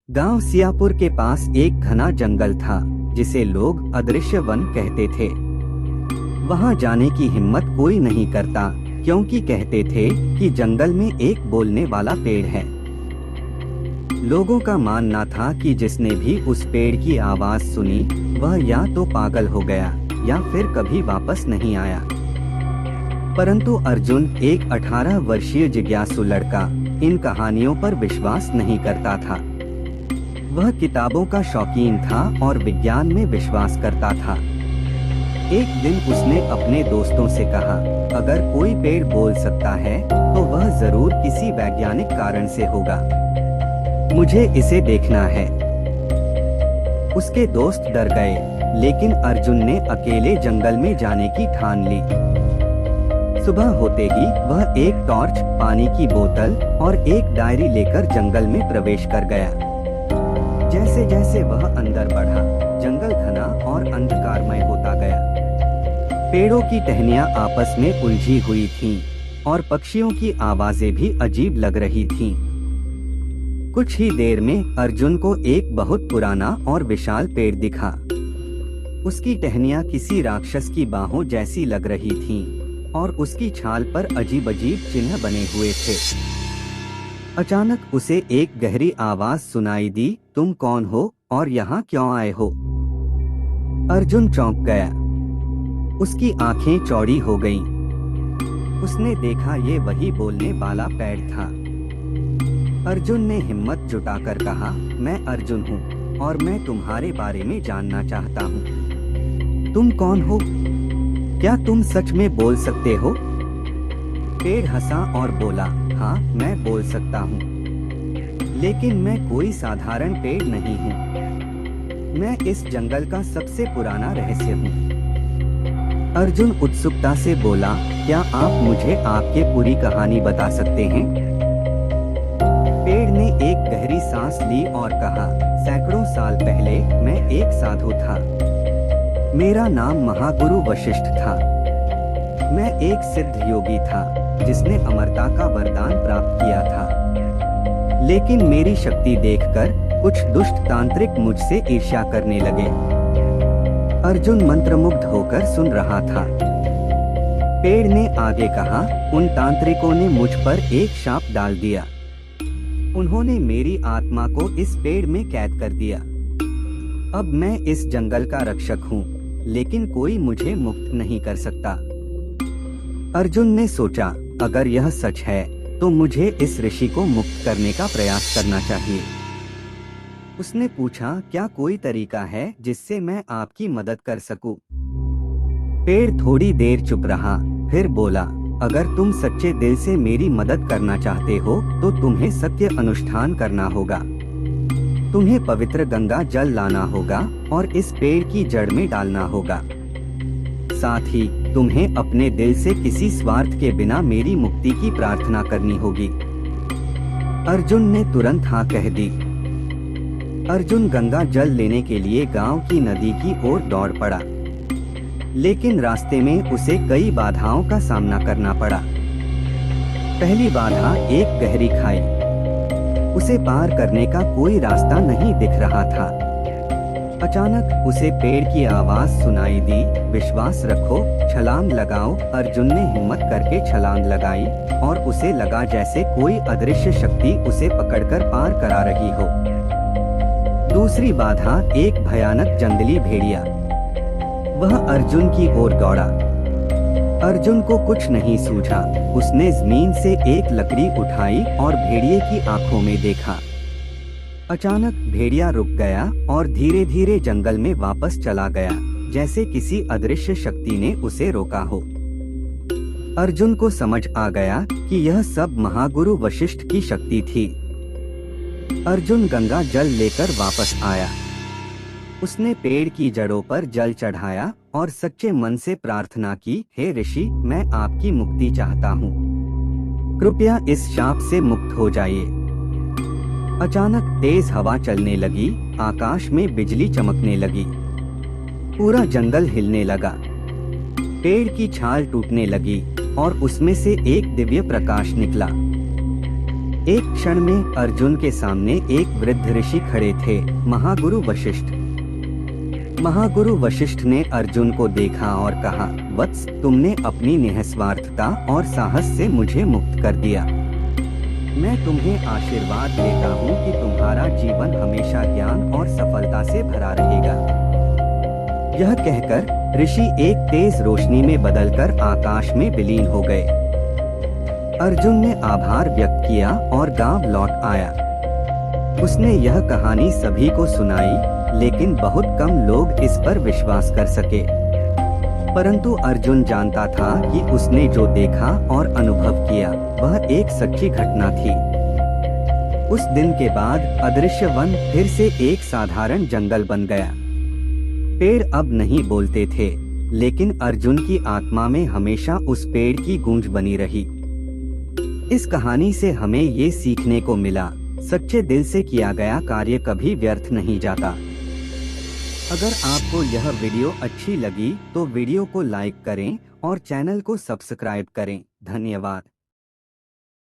गांव सियापुर के पास एक घना जंगल था जिसे लोग अदृश्य वन कहते थे। वहां जाने की हिम्मत कोई नहीं करता क्योंकि कहते थे कि जंगल में एक बोलने वाला पेड़ है। लोगों का मानना था कि जिसने भी उस पेड़ की आवाज सुनी वह या तो पागल हो गया या फिर कभी वापस नहीं आया। परंतु अर्जुन, एक 18 वर्षीय जिज्ञासु लड़का, इन कहानियों पर विश्वास नहीं करता था। वह किताबों का शौकीन था और विज्ञान में विश्वास करता था। एक दिन उसने अपने दोस्तों से कहा, अगर कोई पेड़ बोल सकता है तो वह जरूर किसी वैज्ञानिक कारण से होगा। मुझे इसे देखना है। उसके दोस्त डर गए, लेकिन अर्जुन ने अकेले जंगल में जाने की ठान ली। सुबह होते ही वह एक टॉर्च, पानी की बोतल और एक डायरी लेकर जंगल में प्रवेश कर गया। जैसे जैसे वह अंदर बढ़ा, जंगल घना और अंधकारमय होता गया। पेड़ों की टहनियां आपस में उलझी हुई थीं और पक्षियों की आवाजें भी अजीब लग रही थीं। कुछ ही देर में अर्जुन को एक बहुत पुराना और विशाल पेड़ दिखा। उसकी टहनियां किसी राक्षस की बाहों जैसी लग रही थीं और उसकी छाल पर अजीब अजीब चिन्ह बने हुए थे। अचानक उसे एक गहरी आवाज सुनाई दी, तुम कौन हो और यहाँ क्यों आए हो? अर्जुन चौंक गया। उसकी आंखें चौड़ी हो गईं। उसने देखा ये वही बोलने वाला पेड़ था। अर्जुन ने हिम्मत जुटाकर कहा, मैं अर्जुन हूँ और मैं तुम्हारे बारे में जानना चाहता हूँ। तुम कौन हो? क्या तुम सच में बोल सकते हो? पेड़ हंसा और बोला, हाँ, मैं बोल सकता हूँ, लेकिन मैं कोई साधारण पेड़ नहीं हूँ। मैं इस जंगल का सबसे पुराना रहस्य हूँ। अर्जुन उत्सुकता से बोला, क्या आप मुझे आपकी पूरी कहानी बता सकते हैं? पेड़ ने एक गहरी सांस ली और कहा, सैकड़ों साल पहले मैं एक साधु था। मेरा नाम महागुरु वशिष्ठ था। मैं एक सिद्ध योगी था जिसने अमरता का वरदान प्राप्त किया था। लेकिन मेरी शक्ति देखकर कुछ दुष्ट तांत्रिक मुझसे ईर्ष्या करने लगे। अर्जुन मंत्रमुग्ध होकर सुन रहा था। पेड़ ने आगे कहा, उन तांत्रिकों ने मुझ पर एक शाप डाल दिया। उन्होंने मेरी आत्मा को इस पेड़ में कैद कर दिया। अब मैं इस जंगल का रक्षक हूँ, लेकिन कोई मुझे मुक्त नहीं कर सकता। अर्जुन ने सोचा, अगर यह सच है तो मुझे इस ऋषि को मुक्त करने का प्रयास करना चाहिए। उसने पूछा, क्या कोई तरीका है जिससे मैं आपकी मदद कर सकूं? पेड़ थोड़ी देर चुप रहा, फिर बोला, अगर तुम सच्चे दिल से मेरी मदद करना चाहते हो तो तुम्हें सत्य अनुष्ठान करना होगा। तुम्हें पवित्र गंगा जल लाना होगा और इस पेड़ की जड़ में डालना होगा। साथ ही तुम्हें अपने दिल से किसी स्वार्थ के बिना मेरी मुक्ति की प्रार्थना करनी होगी। अर्जुन ने तुरंत हाँ कह दी। अर्जुन गंगा जल लेने के लिए गांव की नदी की ओर दौड़ पड़ा, लेकिन रास्ते में उसे कई बाधाओं का सामना करना पड़ा। पहली बाधा एक गहरी खाई। उसे पार करने का कोई रास्ता नहीं दिख रहा था। अचानक उसे पेड़ की आवाज सुनाई दी, विश्वास रखो, छलांग लगाओ। अर्जुन ने हिम्मत करके छलांग लगाई और उसे लगा जैसे कोई अदृश्य शक्ति उसे पकड़कर पार करा रही हो। दूसरी बाधा एक भयानक जंगली भेड़िया। वह अर्जुन की ओर दौड़ा। अर्जुन को कुछ नहीं सूझा। उसने जमीन से एक लकड़ी उठाई और भेड़िए की आंखों में देखा। अचानक भेड़िया रुक गया और धीरे धीरे जंगल में वापस चला गया, जैसे किसी अदृश्य शक्ति ने उसे रोका हो। अर्जुन को समझ आ गया कि यह सब महागुरु वशिष्ठ की शक्ति थी। अर्जुन गंगा जल लेकर वापस आया। उसने पेड़ की जड़ों पर जल चढ़ाया और सच्चे मन से प्रार्थना की, हे ऋषि, मैं आपकी मुक्ति चाहता हूँ। कृपया इस शाप से मुक्त हो जाइए। अचानक तेज हवा चलने लगी, आकाश में बिजली चमकने लगी, पूरा जंगल हिलने लगा। पेड़ की छाल टूटने लगी और उसमें से एक दिव्य प्रकाश निकला। एक क्षण में अर्जुन के सामने एक वृद्ध ऋषि खड़े थे, महागुरु वशिष्ठ। महागुरु वशिष्ठ ने अर्जुन को देखा और कहा, वत्स, तुमने अपनी निस्वार्थता और साहस से मुझे मुक्त कर दिया। मैं तुम्हें आशीर्वाद देता हूँ कि तुम्हारा जीवन हमेशा ज्ञान और सफलता से भरा रहेगा। यह कहकर ऋषि एक तेज रोशनी में बदलकर आकाश में विलीन हो गए। अर्जुन ने आभार व्यक्त किया और गांव लौट आया। उसने यह कहानी सभी को सुनाई, लेकिन बहुत कम लोग इस पर विश्वास कर सके। परंतु अर्जुन जानता था कि उसने जो देखा और अनुभव किया वह एक सच्ची घटना थी। उस दिन के बाद अदृश्य वन फिर से एक साधारण जंगल बन गया। पेड़ अब नहीं बोलते थे, लेकिन अर्जुन की आत्मा में हमेशा उस पेड़ की गूंज बनी रही। इस कहानी से हमें ये सीखने को मिला, सच्चे दिल से किया गया कार्य कभी व्यर्थ नहीं जाता। अगर आपको यह वीडियो अच्छी लगी तो वीडियो को लाइक करें और चैनल को सब्सक्राइब करें। धन्यवाद।